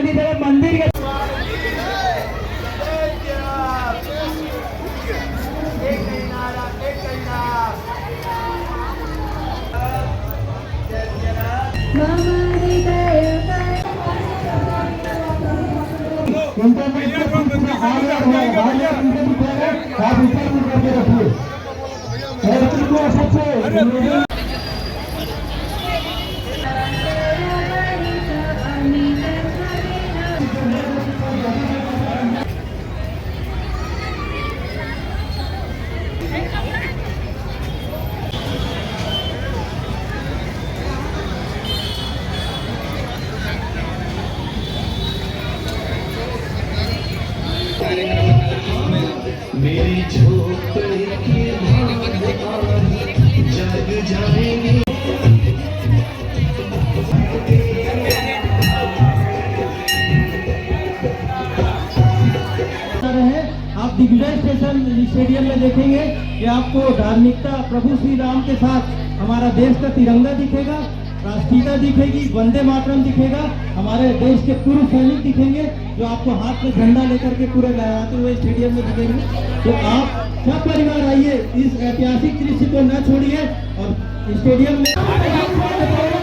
वाली तरफ मंदिर के मेरी झोपड़ी की जग जाएंगे। आप दिग्विजय स्टेडियम में देखेंगे कि आपको धार्मिकता प्रभु श्री राम के साथ हमारा देश का तिरंगा दिखेगा, राष्ट्रीयता दिखेगी, वंदे मातरम दिखेगा, हमारे देश के पूर्व सैनिक दिखेंगे जो आपको हाथ में झंडा लेकर के पूरे लहराते हुए स्टेडियम में दिखेंगे। तो आप सब परिवार आइए, इस ऐतिहासिक दृश्य को न छोड़िए और स्टेडियम में